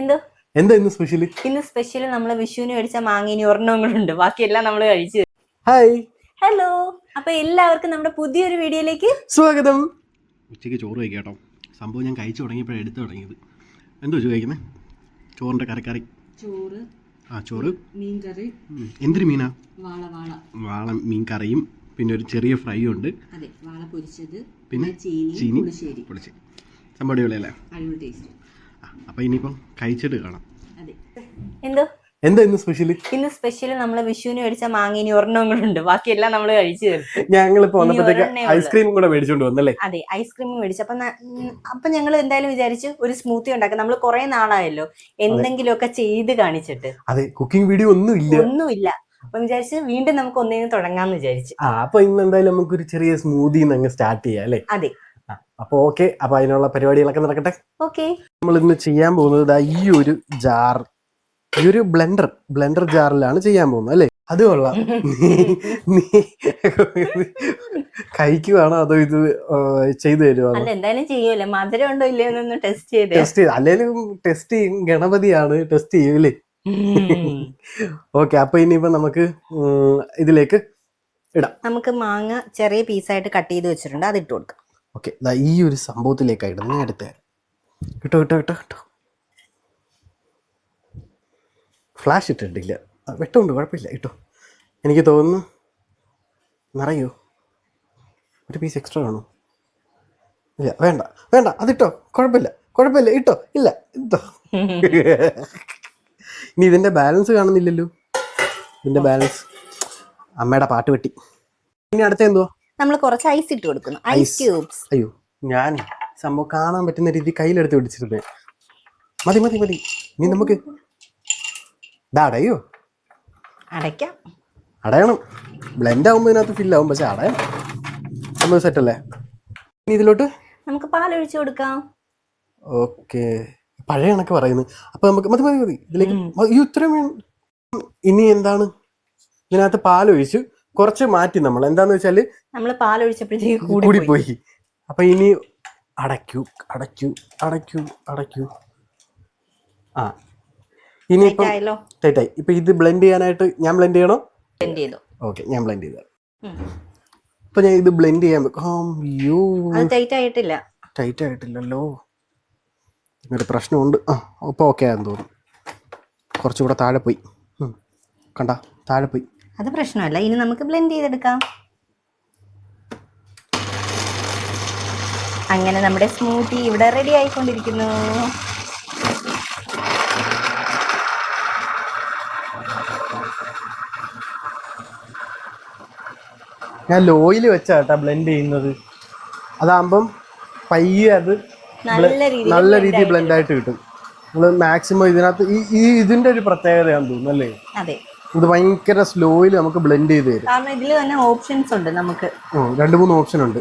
എന്തോ എന്താ ഇന്ന് സ്പെഷ്യൽ? ഇന്ന് സ്പെഷ്യൽ നമ്മള് വിഷുവിന് മേടിച്ച മാങ്ങേനി ഒരെണ്ണങ്ങളുണ്ട്, ബാക്കിയെല്ലാം നമ്മൾ കഴിച്ചു. Hi, hello. അപ്പൊ എല്ലാവർക്കും നമ്മുടെ പുതിയൊരു വീഡിയോയിലേക്ക് സ്വാഗതം. ഉച്ചയ്ക്ക് ചോറ് കഴിക്കാട്ടോ. സംഭവം ഞാൻ കഴിച്ചു തുടങ്ങിയപ്പോഴാണ് എടുത്തു തുടങ്ങിയത്. എന്തോ വെച്ച് കഴിക്കുന്നത്? ചോറിൻ്റെ കറി. ചോറ് മീൻകറി. എന്തൊരു മീനാ? വാള മീൻ കറിയും പിന്നെ ഒരു ചെറിയ ഫ്രൈ ഉണ്ട്. വാള പൊരിച്ചത്, പിന്നെ ചീനി പൊളിച്ചത്. സംഭവം അടിപൊളിയല്ലേ? അപ്പൊ ഇനിയിപ്പം കഴിച്ചിട്ട് കാണാം. എന്താ ഇന്ന് സ്പെഷ്യൽ? ഇന്ന് സ്പെഷ്യൽ നമ്മള് വിഷുവിന് മേടിച്ച മാങ്ങേനി ഒരെണ്ണങ്ങളുണ്ട്, ബാക്കിയെല്ലാം നമ്മൾ കഴിച്ചു. ഞങ്ങളിപ്പോ വന്നപ്പോഴത്തേക്ക് ഐസ്ക്രീം കൂടെ മേടിച്ചോണ്ട് വന്നല്ലേ? അതെ, ഐസ്ക്രീം മേടിച്ചു. അപ്പൊ ഞങ്ങൾ എന്തായാലും വിചാരിച്ചു ഒരു സ്മൂത്തി ഉണ്ടാക്കാം. നമ്മൾ കുറെ നാളായല്ലോ എന്തെങ്കിലുമൊക്കെ ചെയ്ത് കാണിച്ചിട്ട്. അതെ, കുക്കിംഗ് വീഡിയോ ഒന്നുമില്ല. അപ്പൊ വിചാരിച്ചു വീണ്ടും നമുക്ക് ഒന്നേന്ന് തുടങ്ങാന്ന് വിചാരിച്ചു. അപ്പൊ ഇന്ന് എന്തായാലും നമുക്കൊരു ചെറിയ സ്മൂതി സ്റ്റാർട്ട് ചെയ്യാം അല്ലേ? അതെ. അപ്പൊ ഓക്കെ, അപ്പൊ അതിനുള്ള പരിപാടികളൊക്കെ നടക്കട്ടെ. ഓക്കെ. നമ്മൾ ഇന്ന് ചെയ്യാൻ പോകുന്നത് ഈ ഒരു ജാർ, ഈ ഒരു ബ്ലെൻഡർ ജാറിലാണ് ചെയ്യാൻ പോകുന്നത് അല്ലേ? അത് കൊള്ളാം. നീ കഴിക്കുവാണോ അതോ ഇത് ചെയ്തു തരുവാണോ? അല്ല, എന്തായാലും ചെയ്യുമല്ലോ. മധുരം ഉണ്ടോ ഇല്ലയോന്ന് ടെസ്റ്റ് ചെയ്ത് അല്ലേലും ടെസ്റ്റ് ചെയ്യും. ഗണപതിയാണ്, ടെസ്റ്റ് ചെയ്യൂലേ? ഓക്കെ, അപ്പൊ ഇനിയിപ്പോ നമുക്ക് ഇതിലേക്ക് ഇടാം. നമുക്ക് മാങ്ങ ചെറിയ പീസായിട്ട് കട്ട് ചെയ്ത് വെച്ചിട്ടുണ്ട്, അത് ഇട്ട് കൊടുക്കാം. ഓക്കെ, ഈ ഒരു സംഭവത്തിലേക്കായിട്ട് ഞാൻ എടുത്തേ. ഇട്ടോ. ഫ്ലാഷ് ഇട്ടിട്ടില്ല, വെട്ടമുണ്ട്, കുഴപ്പമില്ല. ഇട്ടോ. എനിക്ക് തോന്നുന്നു നിറയോ? ഒരു പീസ് എക്സ്ട്രാ വേണോ? ഇല്ല, വേണ്ട, അതിട്ടോ. കുഴപ്പമില്ല, ഇട്ടോ. ഇല്ല, ഇട്ടോ. ഇനി ഇതിന്റെ ബാലൻസ് കാണുന്നില്ലല്ലോ. ഇതിന്റെ ബാലൻസ് അമ്മയുടെ പാട്ട് വെട്ടി. ഇനി അടുത്ത എന്തുവാ? നമ്മൾ കുറച്ച് ഐസ് ഇട്ട് കൊടുക്കുന്നു, ഐസ് ക്യൂബ്സ്. അയ്യോ, ഞാൻ സംഭവം കാണാൻ പറ്റുന്ന രീതി കയ്യിലെടുത്ത് പിടിച്ചിരുന്നേ. മതി. ഇനി നമുക്ക് അടയണം. ബ്ലെൻഡ് ആവുമ്പോ ഇതിനകത്ത് ഫില്ലാവും, പക്ഷെ അടയണം. നമ്മൾ സെറ്റ് അല്ലേ? ഇനി ഇതിലോട്ട് നമുക്ക് പാലൊഴിച്ചു കൊടുക്കാം. ഓക്കെ, പഴയ കണക്ക് പറയുന്നു. അപ്പൊ നമുക്ക് മതി ഇതിലേക്ക് ഇത്രയും വേണം. ഇനി എന്താണ്? ഇതിനകത്ത് പാലൊഴിച്ച് കുറച്ച് മാറ്റി. നമ്മൾ എന്താന്ന് വെച്ചാല് നമ്മള് പാലൊഴിച്ചപ്പോഴത്തേക്ക് കൂടിപ്പോയി. അപ്പൊ ഇനി അടയ്ക്കൂ. ഇനി ടൈറ്റായി. ഇപ്പൊ ഇത് ബ്ലെൻഡ് ചെയ്യാനായിട്ട് ഞാൻ ബ്ലെൻഡ് ചെയ്യണോ? ഓക്കെ, ഞാൻ ബ്ലെൻഡ് ചെയ്ത. അപ്പൊ ഞാൻ ഇത് ബ്ലെൻഡ് ചെയ്യാൻ ടൈറ്റ് ആയിട്ടില്ലല്ലോ. ഒരു പ്രശ്നമുണ്ട്. അപ്പൊ ഓക്കെ ആണെന്ന് തോന്നുന്നു. കുറച്ചുകൂടെ താഴെ പോയി. കണ്ട, താഴെ പോയി. അത് പ്രശ്നമല്ല. ഇനി നമുക്ക് ബ്ലെൻഡ് ചെയ്തെടുക്കാം. അങ്ങനെ നമ്മുടെ സ്മൂത്തി ഇവിടെ റെഡി ആയിക്കൊണ്ടിരിക്കുന്നു. ഞാൻ ലോയിൽ വെച്ചാട്ടാ ബ്ലെൻഡ് ചെയ്യുന്നത്. അതാകുമ്പം പയ്യെ അത് നല്ല രീതിയിൽ ബ്ലെൻഡ് ആയിട്ട് കിട്ടും. നമ്മൾ മാക്സിമം ഇതിനകത്ത് ഇതിന്റെ ഒരു പ്രത്യേകതയാണെന്ന് തോന്നുന്നു അല്ലേ? അതെ, ഇത് ഭയങ്കര സ്ലോയിൽ നമുക്ക് ബ്ലെൻഡ് ചെയ്ത് തരും. കാരണം ഇതിൽ തന്നെ ഓപ്ഷൻസ് ഉണ്ട്. നമുക്ക് 2-3 ഓപ്ഷൻ ഉണ്ട്.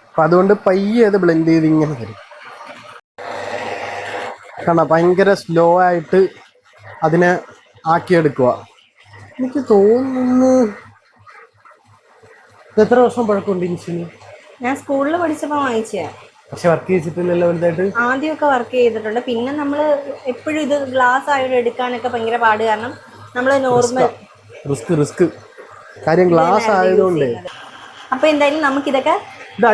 അപ്പൊ അതുകൊണ്ട് പയ്യെ അത് ബ്ലെൻഡ് ചെയ്ത് ഇങ്ങനെ തരും. കാരണം ഭയങ്കര സ്ലോ ആയിട്ട് അതിനെ ആക്കിയെടുക്കുക. എനിക്ക് തോന്നുന്നു എത്ര വർഷം പഴക്കമുണ്ട് ഇൻസുലിൻ? ഞാൻ സ്കൂളിൽ പഠിച്ചപ്പോ വാങ്ങിച്ചേ. പക്ഷെ വർക്ക് ചെയ്തിട്ടില്ലല്ലോ വലുതായിട്ട്. ആദ്യമൊക്കെ വർക്ക് ചെയ്തിട്ടുണ്ട്. പിന്നെ നമ്മൾ എപ്പോഴും ഇത് ഗ്ലാസ് ആയിട്ട് എടുക്കാനൊക്കെ ഭയങ്കര പാട്. കാരണം നമ്മള് നോർമൽ റിസ്ക് കാര്യം ഗ്ലാസ് ആയതുകൊണ്ട്. അപ്പൊ എന്തായാലും നമുക്ക് ഇതൊക്കെ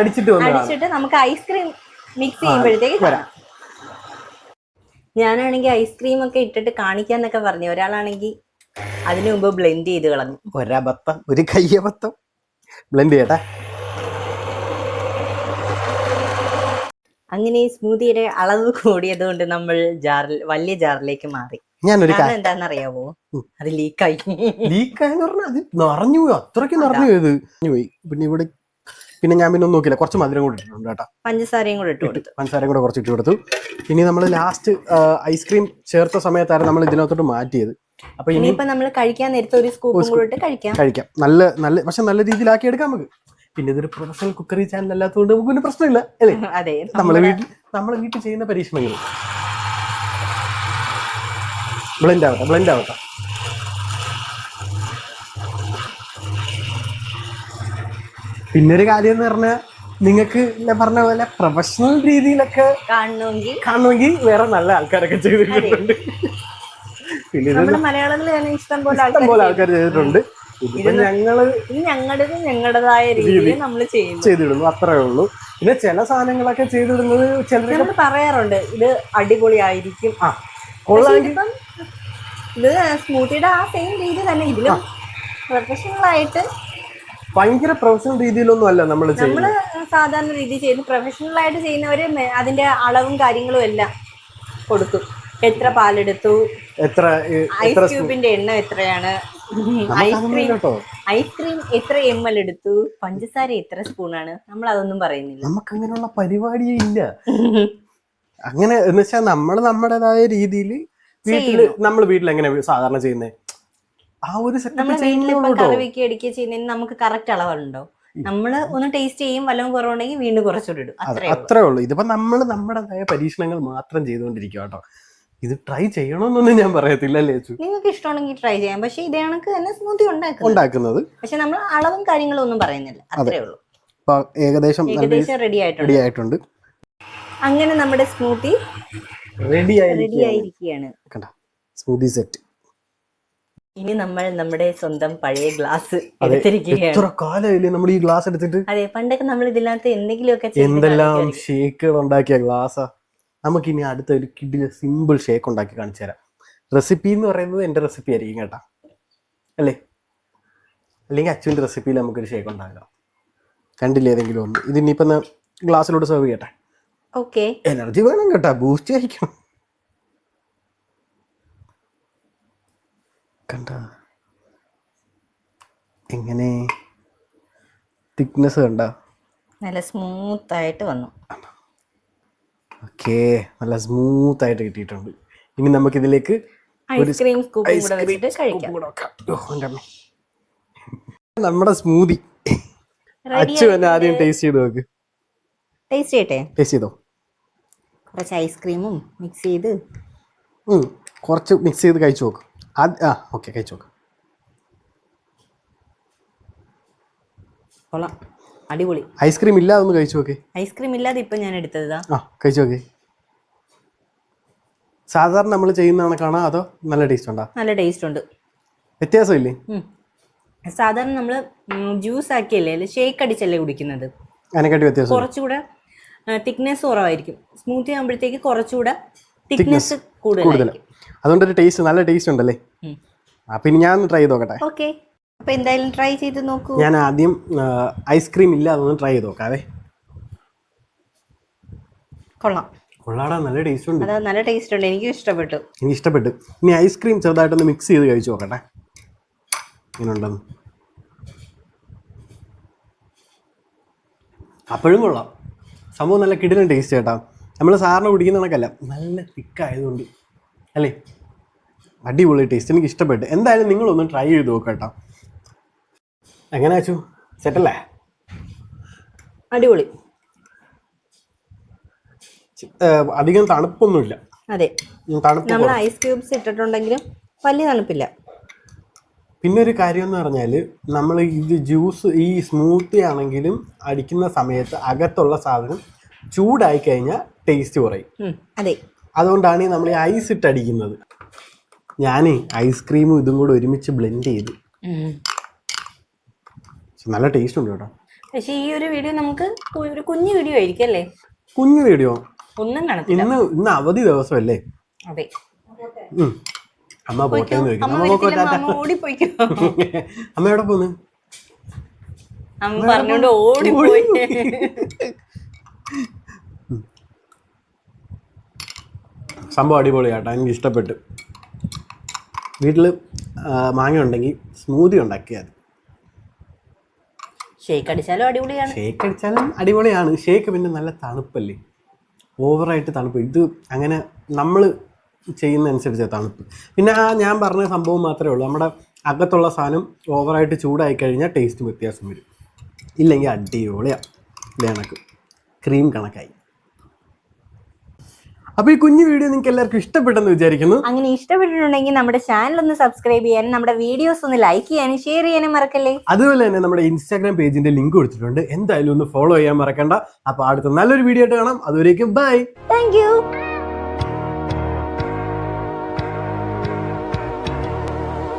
അടിച്ചിട്ട് നമുക്ക് ഐസ്ക്രീം മിക്സ് ചെയ്യുമ്പോഴത്തേക്ക് വരാം. ഞാനാണെങ്കിൽ ഐസ്ക്രീം ഒക്കെ ഇട്ടിട്ട് കാണിക്കാന്നൊക്കെ പറഞ്ഞു. ഒരാളാണെങ്കിൽ അതിനു മുമ്പ് ബ്ലെൻഡ് ചെയ്ത് കളഞ്ഞു. ഒരു കയ്യബദ്ധം. ബ്ലെൻഡ് ചെയ്യട്ടെ. അങ്ങനെ ഈ സ്മൂത്തിയുടെ അളവ് കൂടിയത് കൊണ്ട് നമ്മൾ വലിയ ജാറിലേക്ക് മാറി. എന്താണെന്നറിയാവോ? അത് ലീക്കായി. അത് നിറഞ്ഞു പോയി, അത്രയ്ക്ക് നിറഞ്ഞു പോയി. പിന്നെ ഞാൻ ഒന്നും നോക്കില്ല, കുറച്ച് മധുരം കൂടെ ഇട്ടിട്ടുണ്ട് കേട്ടോ. പഞ്ചസാരയും കൂടെ കുറച്ച് ഇട്ട് കൊടുത്തു. ഇനി നമ്മൾ ലാസ്റ്റ് ഐസ്ക്രീം ചേർത്ത സമയത്താണ് നമ്മൾ ഇതിനകത്തോട്ട് മാറ്റിയത്. അപ്പൊ ഇനിയിപ്പോ നമ്മൾ കഴിക്കാൻ നേരത്തെ ഒരു സ്കൂപ്പും കൂടെ ഇട്ട് കഴിക്കാം. നല്ല പക്ഷെ നല്ല രീതിയിലാക്കി എടുക്കാം നമുക്ക്. പിന്നെ ഇതൊരു പ്രൊഫഷണൽ കുക്കറി ചാനൽ അല്ലാത്തതുകൊണ്ട് നമുക്ക് പിന്നെ പ്രശ്നമില്ല അല്ലേ? അതെ, നമ്മളെ വീട്ടിൽ ചെയ്യുന്ന പരീക്ഷണങ്ങൾ. ബ്ലെൻഡ് ആവട്ടെ. പിന്നൊരു കാര്യം എന്ന് പറഞ്ഞാൽ നിങ്ങൾക്ക് ഞാൻ പറഞ്ഞ പോലെ പ്രൊഫഷണൽ രീതിയിലൊക്കെ കാണണമെങ്കിൽ വേറെ നല്ല ആൾക്കാരൊക്കെ ചെയ്തിട്ടുണ്ട്. പിന്നെ നമ്മുടെ മലയാളത്തിൽ തന്നെ ഇഷ്ടം പോലെ ആൾക്കാർ ചെയ്തിട്ടുണ്ട്. ഇതിപ്പോ ഞങ്ങളുടേതായ രീതിയിൽ നമ്മൾ ചെയ്തിടുന്നു, അത്രേ ഉള്ളൂ. പിന്നെ ചില സാധനങ്ങളൊക്കെ ചെയ്തിടുന്നത് ചിലർ പറയാറുണ്ട് ഇത് അടിപൊളിയായിരിക്കും. ഇത് സ്മൂത്തിയുടെ ആ സെയിം രീതി തന്നെ ഇതിലും പ്രൊഫഷണൽ ആയിട്ട്, ഭയങ്കര പ്രൊഫഷണൽ രീതിയിലൊന്നും അല്ല നമ്മള് സാധാരണ രീതി ചെയ്യുന്നു. പ്രൊഫഷണൽ ആയിട്ട് ചെയ്യുന്നവര് അതിന്റെ അളവും കാര്യങ്ങളും എല്ലാം കൊടുക്കും. എത്ര പാലെടുത്തു, എത്ര ഐസ് ക്യൂബിന്റെ എണ്ണം എത്രയാണ്, ഐസ്ക്രീം എത്ര ml എടുത്തു, പഞ്ചസാര എത്ര സ്പൂണാണ്, നമ്മൾ അതൊന്നും പറയുന്നില്ല. നമുക്ക് അങ്ങനെയുള്ള പരിപാടിയേ ഇല്ല. അങ്ങനെ എന്ന് വെച്ചാൽ നമ്മള് നമ്മുടേതായ രീതിയിൽ വീട്ടിൽ എങ്ങനെ സാധാരണ ചെയ്യുന്നേ ആ ഒരു കറിവെക്കി അടിക്കുക ചെയ്യുന്നതിന് നമുക്ക് കറക്റ്റ് അളവുണ്ടോ? നമ്മള് ഒന്ന് ടേസ്റ്റ് ചെയ്യും, വല്ലതും കുറവുണ്ടെങ്കിൽ വീണ്ടും കുറച്ചുകൂടി ഇടും, അത്രേ ഉള്ളൂ. ഇതിപ്പോ നമ്മള് നമ്മുടേതായ പരീക്ഷണങ്ങൾ മാത്രം ചെയ്തുകൊണ്ടിരിക്കുക കേട്ടോ. ഇത് ട്രൈ ചെയ്യണമെന്നൊന്നും ഞാൻ പറയത്തില്ല. നിങ്ങൾക്ക് ഇഷ്ടമാണെങ്കിൽ ട്രൈ ചെയ്യാം. പക്ഷെ ഇതേ കണക്ക് തന്നെ സ്മൂത്തി ഉണ്ടാക്കുന്നത്, പക്ഷെ നമ്മൾ അളവും കാര്യങ്ങളും ഒന്നും പറയുന്നില്ല, അത്രേ ഉള്ളൂ. ഏകദേശം റെഡി ആയിട്ടുണ്ട്. അങ്ങനെ നമ്മുടെ സ്മൂത്തി റെഡി ആയിരിക്കുകയാണ്. Smoothie set. ഇനി നമ്മൾ നമ്മുടെ സ്വന്തം പഴയ ഗ്ലാസ് എടുത്തിരിക്കുകയാണ്. എത്ര കാലമായില്ലേ നമ്മൾ ഈ ഗ്ലാസ് എടുത്തിട്ട്? അതെ, പണ്ടൊക്കെ നമ്മൾ ഇതിനകത്ത് എന്തെല്ലാം ഷേക്കുകൾ ഉണ്ടാക്കിയ ഗ്ലാസ്സാ. നമുക്കിനി അടുത്ത ഒരു കിഡിലെ സിമ്പിൾ ഷേക്ക് ഉണ്ടാക്കി കാണിച്ചു തരാം. റെസിപ്പി എന്ന് പറയുന്നത് എൻ്റെ റെസിപ്പി ആയിരിക്കും കേട്ടോ, അല്ലേ? അല്ലെങ്കിൽ അച്ഛൻ്റെ റെസിപ്പിയിൽ നമുക്കൊരു ഷേക്ക് ഉണ്ടാക്കാം. കണ്ടില്ല ഏതെങ്കിലും ഒന്ന്. ഇതിനിപ്പം ഗ്ലാസ്സിലോട്ട് സെർവ് ചെയ്യട്ടെ. ഓക്കെ, എനർജി വേണം കേട്ടോ, ബൂസ്റ്റ് ആയിരിക്കണം. കണ്ട എങ്ങനെ തിക്നെസ് കണ്ട, നല്ല സ്മൂത്ത് ആയിട്ട് വന്നു. ഓക്കെ, നല്ല സ്മൂത്ത് ആയിട്ട് കിട്ടിയിട്ടുണ്ട്. ഇനി നമുക്ക് ഇതിലേക്ക് ഐസ്ക്രീം സ്കൂപ്പും കൂടെ വെച്ചിട്ട് കഴിക്കാം. നമ്മുടെ സ്മൂതി അച്ചു തന്നെ ആദ്യം ടേസ്റ്റ് ചെയ്ത് നോക്ക്. ടേസ്റ്റ് ചെയ്തോ? കുറച്ച് ഐസ്ക്രീമും മിക്സ് ചെയ്ത് കുറച്ച് മിക്സ് ചെയ്ത് കഴിച്ചു നോക്ക്. ഓക്കെ, കഴിച്ചു നോക്ക്. കൊള്ളാം, അടിപൊളി. ഐസ്ക്രീം ഇല്ലാതെ ഒന്ന് കഴിച്ചു നോക്ക്. ഐസ്ക്രീം ഇല്ലാതെ ഇപ്പൊ ഞാൻ എടുത്തതാ. കഴിച്ചു നോക്ക്. സാധാരണ നമ്മൾ ചെയ്യുന്നതാണ് കാണാം, അതോ നല്ല ടേസ്റ്റ് ഉണ്ടോ? നല്ല ടേസ്റ്റ് ഉണ്ട്. വ്യത്യാസമില്ലേ? സാധാരണ നമ്മള് ജ്യൂസ് ആക്കിയല്ലേ, ഷേക്ക് അടിച്ചല്ലേ കുടിക്കുന്നത്, അതിനെക്കാട്ടി വ്യത്യാസം കുറച്ചുകൂടെ തിക്നെസ് കുറവായിരിക്കും. സ്മൂത്തി ആകുമ്പോഴത്തേക്ക് കുറച്ചുകൂടെ തിക്നെസ് കൂടുതലായിരിക്കും. അതുകൊണ്ടൊരു ടേസ്റ്റ്, നല്ല ടേസ്റ്റ് ഉണ്ടല്ലേ? അപ്പൊ ഇനി ഞാൻ ട്രൈ ചെയ്ത് നോക്കട്ടെ. ഓക്കെ, അപ്പൊ എന്തായാലും ട്രൈ ചെയ്ത് നോക്കൂ. ഞാൻ ആദ്യം ഐസ്ക്രീം ഇല്ലാതെ ഒന്ന് ട്രൈ ചെയ്ത് നോക്കാവേ. കൊള്ളാടാ, നല്ല ടേസ്റ്റ് ഉണ്ട്. നല്ല ടേസ്റ്റ് ഉണ്ട്, എനിക്ക് ഇഷ്ടപ്പെട്ടു. ഇനി ഐസ്ക്രീം ചെറുതായിട്ടൊന്ന് മിക്സ് ചെയ്ത് കഴിച്ചു നോക്കട്ടെ ഇങ്ങനെ ഉണ്ടെന്ന്. അപ്പോഴും കൊള്ളാം, സംഭവം നല്ല കിടിലൻ ടേസ്റ്റ് കേട്ടാ. നമ്മൾ സാറിന് കുടിക്കുന്ന കണക്കല്ല, നല്ല തിക്കായതുകൊണ്ട് അല്ലേ, അടിപൊളി ടേസ്റ്റ്, എനിക്ക് ഇഷ്ടപ്പെട്ടു. എന്തായാലും നിങ്ങളൊന്ന് ട്രൈ ചെയ്ത് നോക്കട്ടോ. എങ്ങനെ വെച്ചു? സെറ്റല്ലേ? അടിപൊളി. അധികം തണുപ്പൊന്നുമില്ല. അതെ, നമ്മൾ ഐസ് ക്യൂബ്സ് ഇട്ടിട്ടുണ്ടെങ്കിലും വലിയ തണുപ്പില്ല. പിന്നെ ഒരു കാര്യം എന്ന് പറഞ്ഞാൽ, നമ്മൾ ഇത് ജ്യൂസ് ഈ സ്മൂത്തി ആണെങ്കിലും അടിക്കുന്ന സമയത്ത് അകത്തുള്ള സാധനം ചൂടായി കഴിഞ്ഞാൽ ടേസ്റ്റ് കുറയും. അതെ, അതുകൊണ്ടാണ് നമ്മൾ ഈ ഐസ് ഇട്ട് അടിക്കുന്നത്. ഞാൻ ഐസ്ക്രീമും ഇതും കൂടെ ഒരുമിച്ച് ബ്ലെൻഡ് ചെയ്ത് നല്ല ടേസ്റ്റ് ഉണ്ട് കേട്ടോ. പക്ഷേ ഈ ഒരു വീഡിയോ നമുക്ക് ഒരു കുഞ്ഞു വീഡിയോ ആയിരിക്കും അല്ലേ? കുഞ്ഞു വീഡിയോ ഒന്നും കാണത്തില്ല. ഇന്ന് അവധി ദിവസമല്ലേ? അതെ. അമ്മ പോട്ടേന്ന് ചോദിക്കും. അമ്മ എവിടെ പോന്ന്? അമ്മ പറഞ്ഞോണ്ട് ഓടിപ്പോയി. സംഭവം അടിപൊളിയാട്ടോ, എനിക്ക് ഇഷ്ടപ്പെട്ടു. വീട്ടിൽ മാങ്ങ ഉണ്ടെങ്കിൽ സ്മൂതി ഉണ്ടാക്കിയാൽ ഷേക്ക് അടിച്ചാലും അടിപൊളിയാണ്. ഷേക്ക് പിന്നെ നല്ല തണുപ്പല്ലേ, ഓവറായിട്ട് തണുപ്പ്. ഇത് അങ്ങനെ നമ്മൾ ചെയ്യുന്ന അനുസരിച്ച് തണുപ്പ്. പിന്നെ ഞാൻ പറഞ്ഞ സംഭവം മാത്രമേ ഉള്ളൂ, നമ്മുടെ അകത്തുള്ള സാധനം ഓവറായിട്ട് ചൂടായി കഴിഞ്ഞാൽ ടേസ്റ്റ് വ്യത്യാസം വരും. ഇല്ലെങ്കിൽ അടിപൊളിയാണ്, ഇല്ല കണക്ക് ക്രീം കണക്കായി. അപ്പൊ ഈ കുഞ്ഞു വീഡിയോ നിങ്ങൾക്ക് എല്ലാവർക്കും ഇഷ്ടപ്പെട്ടെന്ന് വിചാരിക്കുന്നു. അങ്ങനെ ഇഷ്ടപ്പെട്ടിട്ടുണ്ടെങ്കിൽ നമ്മുടെ ചാനൽ ഒന്ന് സബ്സ്ക്രൈബ് ചെയ്യാനും നമ്മുടെ വീഡിയോസ് ഒന്ന് ലൈക്ക് ചെയ്യാനും ഷെയർ ചെയ്യാനും മറക്കല്ലേ. അതുപോലെ തന്നെ നമ്മുടെ ഇൻസ്റ്റാഗ്രാം പേജിന്റെ ലിങ്ക് കൊടുത്തിട്ടുണ്ട്, എന്തായാലും ഒന്ന് ഫോളോ ചെയ്യാൻ മറക്കണ്ട. അപ്പൊ അടുത്ത നല്ലൊരു വീഡിയോ ആയിട്ട് കാണാം. അതുവരേക്കും ബൈ. Thank you.